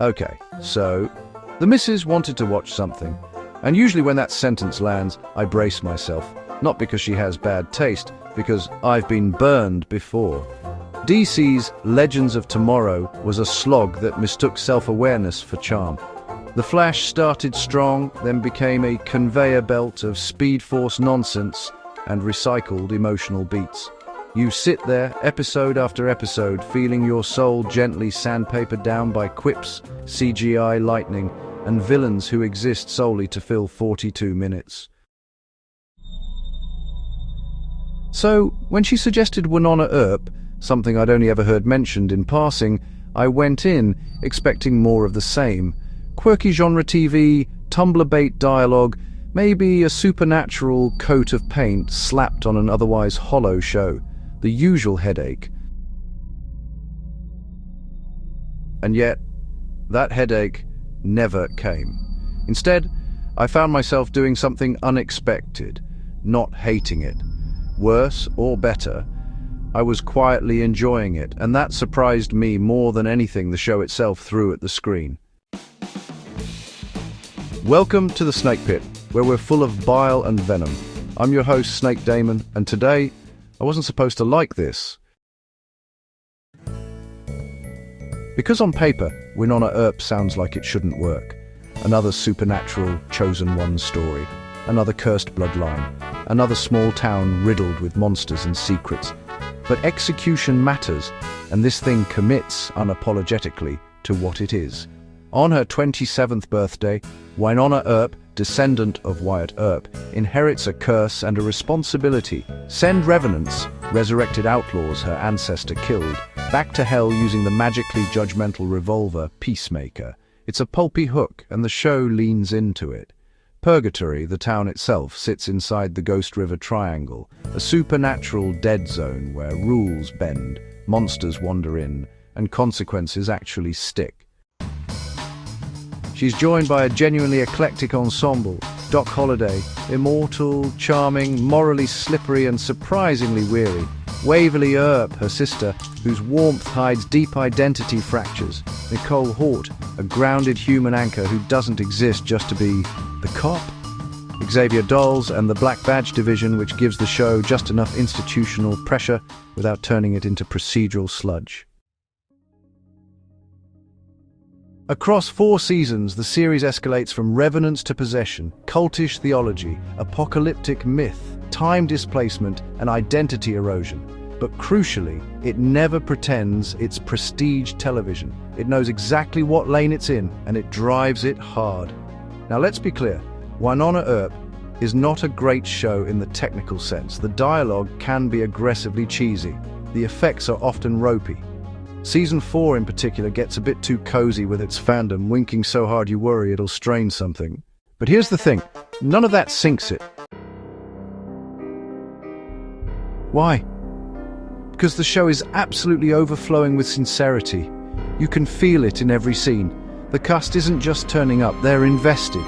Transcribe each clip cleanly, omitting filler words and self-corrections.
Okay, so the missus wanted to watch something, and usually when that sentence lands, I brace myself. Not because she has bad taste, because I've been burned before. DC's Legends of Tomorrow was a slog that mistook self-awareness for charm. The Flash started strong, then became a conveyor belt of Speed Force nonsense and recycled emotional beats. You sit there, episode after episode, feeling your soul gently sandpapered down by quips, CGI lightning, and villains who exist solely to fill 42 minutes. So, when she suggested Wynonna Earp, something I'd only ever heard mentioned in passing, I went in, expecting more of the same. Quirky genre TV, Tumblr bait dialogue, maybe a supernatural coat of paint slapped on an otherwise hollow show. The usual headache. And yet, that headache never came. Instead, I found myself doing something unexpected, not hating it. Worse or better, I was quietly enjoying it, and that surprised me more than anything the show itself threw at the screen. Welcome to the Snake Pit, where we're full of bile and venom. I'm your host, Snake Damon, and today, I wasn't supposed to like this. Because on paper, Wynonna Earp sounds like it shouldn't work. Another supernatural, chosen one story. Another cursed bloodline. Another small town riddled with monsters and secrets. But execution matters, and this thing commits unapologetically to what it is. On her 27th birthday, Wynonna Earp, descendant of Wyatt Earp, inherits a curse and a responsibility. Send revenants, resurrected outlaws her ancestor killed, back to hell using the magically judgmental revolver Peacemaker. It's a pulpy hook, and the show leans into it. Purgatory, the town itself, sits inside the Ghost River Triangle, a supernatural dead zone where rules bend, monsters wander in, and consequences actually stick. She's joined by a genuinely eclectic ensemble. Doc Holliday, immortal, charming, morally slippery and surprisingly weary. Waverly Earp, her sister, whose warmth hides deep identity fractures. Nicole Hort, a grounded human anchor who doesn't exist just to be the cop. Xavier Dolls and the Black Badge Division, which gives the show just enough institutional pressure without turning it into procedural sludge. Across 4 seasons, the series escalates from revenants to possession, cultish theology, apocalyptic myth, time displacement, and identity erosion. But crucially, it never pretends it's prestige television. It knows exactly what lane it's in, and it drives it hard. Now let's be clear, Wynonna Earp is not a great show in the technical sense. The dialogue can be aggressively cheesy. The effects are often ropey. Season 4 in particular gets a bit too cozy with its fandom, winking so hard you worry it'll strain something. But here's the thing, none of that sinks it. Why? Because the show is absolutely overflowing with sincerity. You can feel it in every scene. The cast isn't just turning up, they're invested.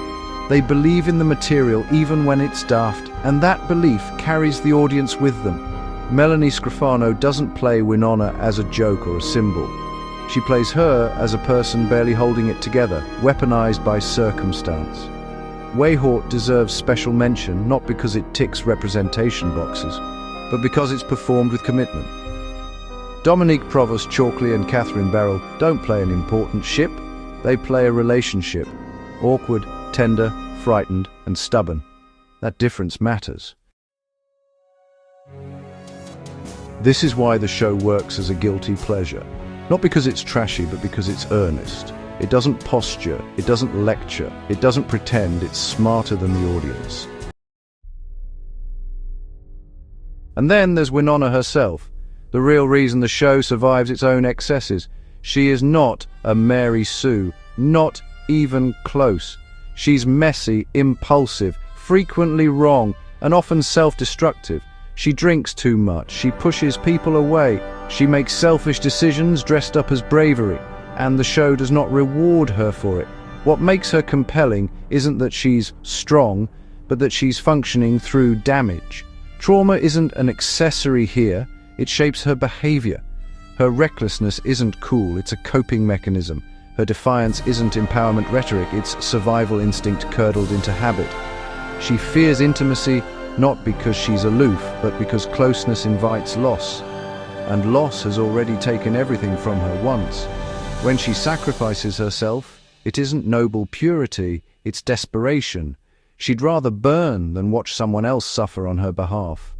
They believe in the material even when it's daft, and that belief carries the audience with them. Melanie Scrofano doesn't play Wynonna as a joke or a symbol. She plays her as a person barely holding it together, weaponized by circumstance. Wayhort deserves special mention not because it ticks representation boxes, but because it's performed with commitment. Dominique Provost Chalkley and Catherine Beryl don't play an important ship, they play a relationship. Awkward, tender, frightened, and stubborn. That difference matters. This is why the show works as a guilty pleasure. Not because it's trashy, but because it's earnest. It doesn't posture, it doesn't lecture, it doesn't pretend, it's smarter than the audience. And then there's Wynonna herself, the real reason the show survives its own excesses. She is not a Mary Sue, not even close. She's messy, impulsive, frequently wrong, and often self-destructive. She drinks too much, she pushes people away, she makes selfish decisions dressed up as bravery, and the show does not reward her for it. What makes her compelling isn't that she's strong, but that she's functioning through damage. Trauma isn't an accessory here, it shapes her behavior. Her recklessness isn't cool, it's a coping mechanism. Her defiance isn't empowerment rhetoric, it's survival instinct curdled into habit. She fears intimacy not because she's aloof, but because closeness invites loss. And loss has already taken everything from her once. When she sacrifices herself, it isn't noble purity, it's desperation. She'd rather burn than watch someone else suffer on her behalf.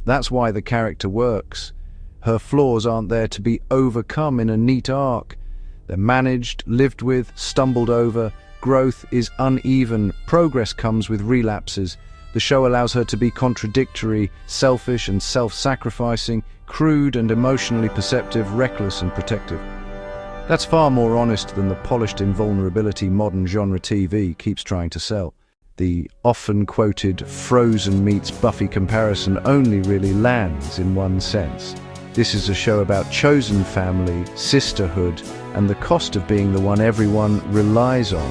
That's why the character works. Her flaws aren't there to be overcome in a neat arc. They're managed, lived with, stumbled over. Growth is uneven. Progress comes with relapses. The show allows her to be contradictory, selfish and self-sacrificing, crude and emotionally perceptive, reckless and protective. That's far more honest than the polished invulnerability modern genre TV keeps trying to sell. The often-quoted Frozen meets Buffy comparison only really lands in one sense. This is a show about chosen family, sisterhood, and the cost of being the one everyone relies on.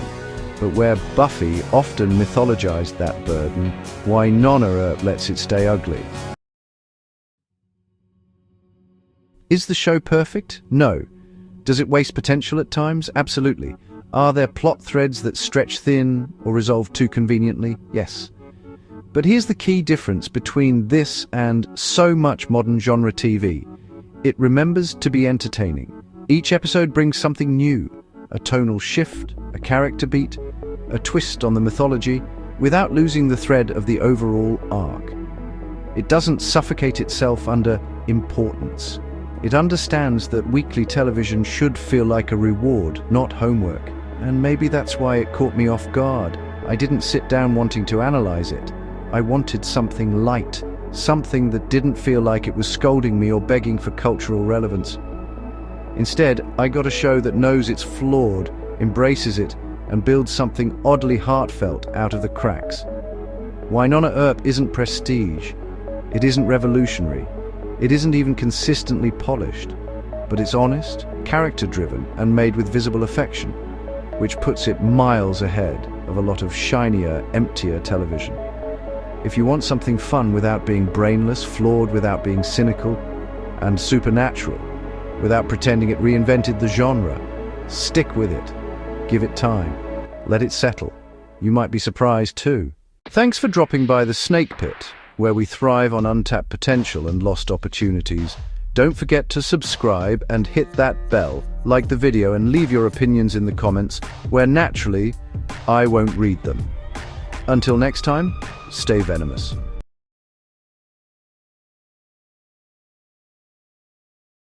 But where Buffy often mythologized that burden, Wynonna Earp lets it stay ugly. Is the show perfect? No. Does it waste potential at times? Absolutely. Are there plot threads that stretch thin or resolve too conveniently? Yes. But here's the key difference between this and so much modern genre TV. It remembers to be entertaining. Each episode brings something new, a tonal shift, a character beat, a twist on the mythology, without losing the thread of the overall arc. It doesn't suffocate itself under importance. It understands that weekly television should feel like a reward, not homework. And maybe that's why it caught me off guard. I didn't sit down wanting to analyze it. I wanted something light, something that didn't feel like it was scolding me or begging for cultural relevance. Instead, I got a show that knows it's flawed, embraces it, and builds something oddly heartfelt out of the cracks. Wynonna Earp isn't prestige. It isn't revolutionary. It isn't even consistently polished. But it's honest, character-driven, and made with visible affection, which puts it miles ahead of a lot of shinier, emptier television. If you want something fun without being brainless, flawed without being cynical, and supernatural without pretending it reinvented the genre, stick with it. Give it time. Let it settle. You might be surprised too. Thanks for dropping by the Snake Pit, where we thrive on untapped potential and lost opportunities. Don't forget to subscribe and hit that bell, like the video and leave your opinions in the comments, where naturally, I won't read them. Until next time, stay venomous.